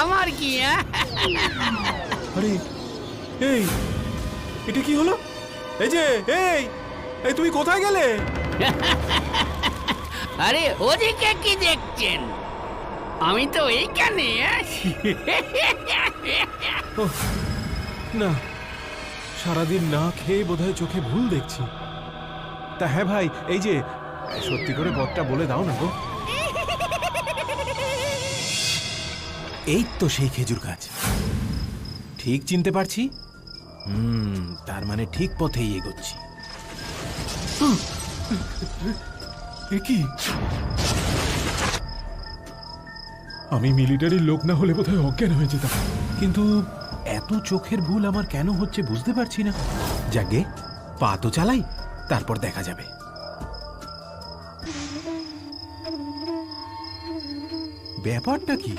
আমার কি? আরে এই এটা কি হলো? এই যে এই এই তুমি কোথায় গেলে? আরে ওদিকে কি দেখছেন? আমি তো এইখানে। ওহ, না, সারাদিন না খেয়ে বোধহয় চোখে ভুল দেখছি। তা হ্যাঁ ভাই, এই যে সত্যি করে পথটা বলে দাও না গো। এই তো সেই খেজুর গাছ, ঠিক চিনতে পারছি। তার মানে ঠিক পথেই এগোচ্ছি। এ কি? আমি মিলিটারির লোক না হলে বোধহয় অজ্ঞান হয়ে যেতাম, কিন্তু এত চোখের ভুল আমার কেন হচ্ছে বুঝতে পারছি না। যাকে পা তো চালাই, তারপর দেখা যাবে। ব্যাপারটা কি?